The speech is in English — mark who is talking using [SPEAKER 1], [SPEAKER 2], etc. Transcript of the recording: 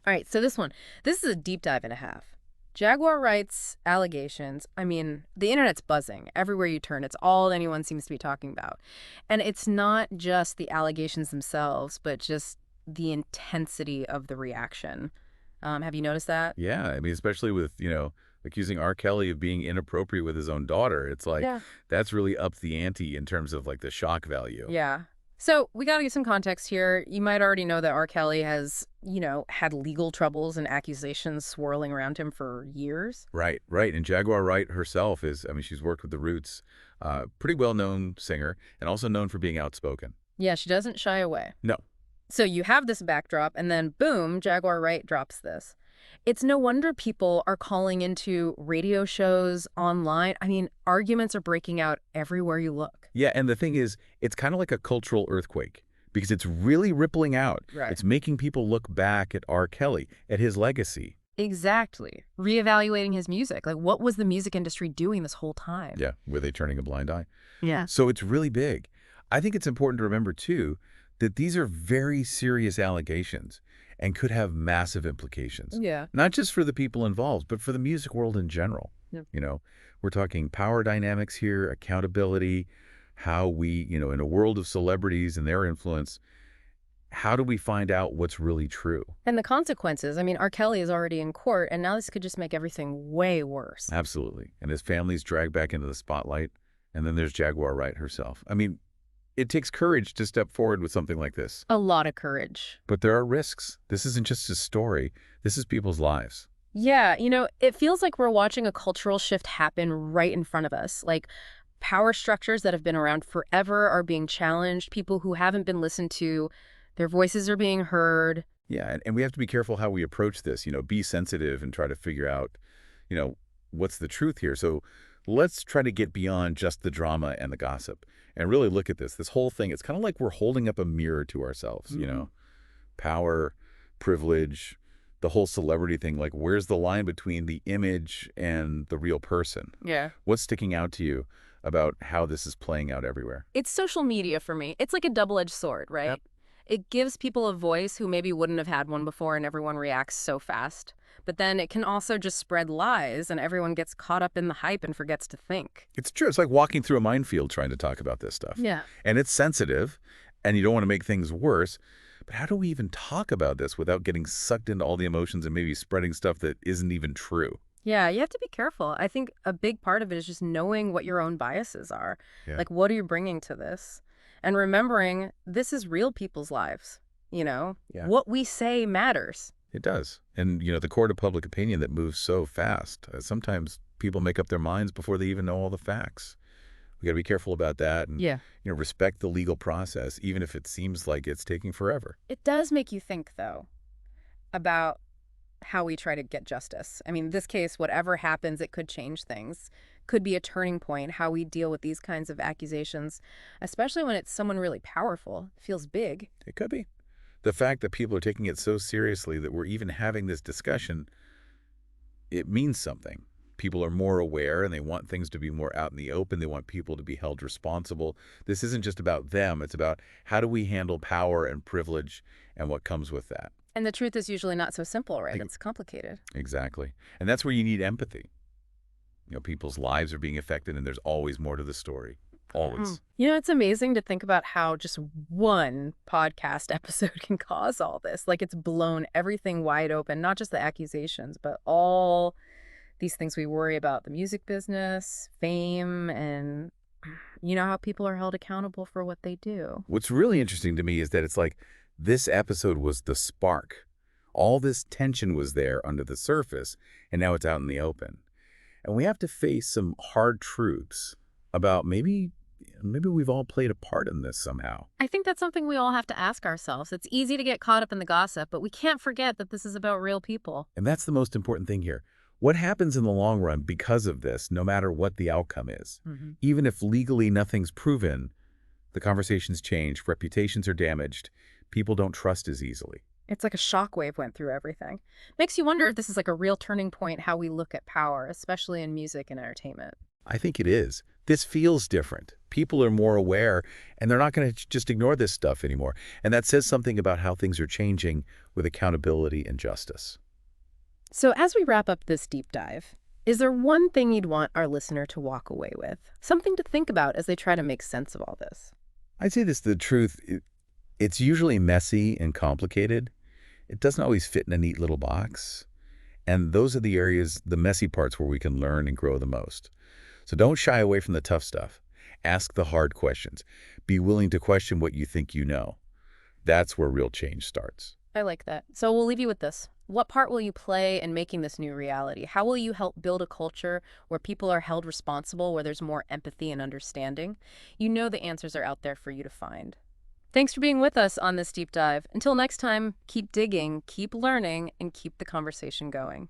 [SPEAKER 1] All right, so this is a deep dive and a half. Jaguar Wright's allegations, I mean, the internet's buzzing. Everywhere you turn, it's all anyone seems to be talking about. And it's not just the allegations themselves, but just the intensity of the reaction. Have you noticed that?
[SPEAKER 2] Yeah, I mean, especially with, accusing R. Kelly of being inappropriate with his own daughter. It's like,
[SPEAKER 1] Yeah.
[SPEAKER 2] that's really upped the ante in terms of like the shock value.
[SPEAKER 1] Yeah. So we got to get some context here. You might already know that R. Kelly has, had legal troubles and accusations swirling around him for years.
[SPEAKER 2] Right, right. And Jaguar Wright herself is, I mean, she's worked with the Roots, pretty well-known singer, and also known for being outspoken.
[SPEAKER 1] Yeah, she doesn't shy away.
[SPEAKER 2] No.
[SPEAKER 1] So you have this backdrop, and then boom, Jaguar Wright drops this. It's no wonder people are calling into radio shows, online. I mean, arguments are breaking out everywhere you look.
[SPEAKER 2] Yeah, and the thing is, it's kind of like a cultural earthquake because it's really rippling out.
[SPEAKER 1] Right.
[SPEAKER 2] It's making people look back at R. Kelly, at his legacy.
[SPEAKER 1] Exactly. Reevaluating his music. Like, what was the music industry doing this whole time?
[SPEAKER 2] Yeah, were they turning a blind eye?
[SPEAKER 1] Yeah.
[SPEAKER 2] So it's really big. I think it's important to remember, too, that these are very serious allegations and could have massive implications.
[SPEAKER 1] Yeah.
[SPEAKER 2] Not just for the people involved, but for the music world in general.
[SPEAKER 1] Yeah.
[SPEAKER 2] We're talking power dynamics here, accountability, how we, in a world of celebrities and their influence, how do we find out what's really true?
[SPEAKER 1] And the consequences. I mean, R. Kelly is already in court, and now this could just make everything way worse.
[SPEAKER 2] Absolutely. And his family's dragged back into the spotlight. And then there's Jaguar Wright herself. I mean, it takes courage to step forward with something like this.
[SPEAKER 1] A lot of courage.
[SPEAKER 2] But there are risks. This isn't just a story. This is people's lives.
[SPEAKER 1] Yeah, it feels like we're watching a cultural shift happen right in front of us. Like, power structures that have been around forever are being challenged. People who haven't been listened to, their voices are being heard.
[SPEAKER 2] Yeah, and we have to be careful how we approach this, be sensitive and try to figure out, what's the truth here. So let's try to get beyond just the drama and the gossip and really look at this whole thing. It's kind of like we're holding up a mirror to ourselves, power, privilege, the whole celebrity thing. Like, where's the line between the image and the real person?
[SPEAKER 1] Yeah.
[SPEAKER 2] What's sticking out to you about how this is playing out everywhere?
[SPEAKER 1] It's social media for me. It's like a double-edged sword, right?
[SPEAKER 2] Yep.
[SPEAKER 1] It gives people a voice who maybe wouldn't have had one before, and everyone reacts so fast. But then it can also just spread lies, and everyone gets caught up in the hype and forgets to think.
[SPEAKER 2] It's true. It's like walking through a minefield trying to talk about this stuff.
[SPEAKER 1] Yeah.
[SPEAKER 2] And it's sensitive, and you don't want to make things worse. But how do we even talk about this without getting sucked into all the emotions and maybe spreading stuff that isn't even true?
[SPEAKER 1] Yeah, you have to be careful. I think a big part of it is just knowing what your own biases are.
[SPEAKER 2] Yeah.
[SPEAKER 1] Like, what are you bringing to this? And remembering this is real people's lives,
[SPEAKER 2] Yeah.
[SPEAKER 1] What we say matters.
[SPEAKER 2] It does. And, the court of public opinion that moves so fast, sometimes people make up their minds before they even know all the facts. We got to be careful about that and, respect the legal process, even if it seems like it's taking forever.
[SPEAKER 1] It does make you think, though, about how we try to get justice. I mean, this case, whatever happens, it could change things. Could be a turning point, how we deal with these kinds of accusations, especially when it's someone really powerful. It feels big.
[SPEAKER 2] It could be. The fact that people are taking it so seriously that we're even having this discussion, it means something. People are more aware and they want things to be more out in the open. They want people to be held responsible. This isn't just about them. It's about how do we handle power and privilege and what comes with that.
[SPEAKER 1] And the truth is usually not so simple, right? It's complicated.
[SPEAKER 2] Exactly. And that's where you need empathy. People's lives are being affected and there's always more to the story. Always.
[SPEAKER 1] It's amazing to think about how just one podcast episode can cause all this. Like, it's blown everything wide open, not just the accusations, but all these things we worry about, the music business, fame, and how people are held accountable for what they do.
[SPEAKER 2] What's really interesting to me is that it's like this episode was the spark. All this tension was there under the surface, and now it's out in the open. And we have to face some hard truths about maybe we've all played a part in this somehow.
[SPEAKER 1] I think that's something we all have to ask ourselves. It's easy to get caught up in the gossip, but we can't forget that this is about real people.
[SPEAKER 2] And that's the most important thing here. What happens in the long run because of this, no matter what the outcome is? Even if legally nothing's proven, the conversations change, reputations are damaged, people don't trust as easily.
[SPEAKER 1] It's like a shockwave went through everything. Makes you wonder if this is like a real turning point how we look at power, especially in music and entertainment.
[SPEAKER 2] I think it is. This feels different. People are more aware, and they're not going to just ignore this stuff anymore. And that says something about how things are changing with accountability and justice.
[SPEAKER 1] So as we wrap up this deep dive, is there one thing you'd want our listener to walk away with? Something to think about as they try to make sense of all this?
[SPEAKER 2] I'd say this, the truth, it's usually messy and complicated. It doesn't always fit in a neat little box. And those are the areas, the messy parts where we can learn and grow the most. So don't shy away from the tough stuff. Ask the hard questions. Be willing to question what you think you know. That's where real change starts.
[SPEAKER 1] I like that. So we'll leave you with this. What part will you play in making this new reality? How will you help build a culture where people are held responsible, where there's more empathy and understanding? You know the answers are out there for you to find. Thanks for being with us on this deep dive. Until next time, keep digging, keep learning, and keep the conversation going.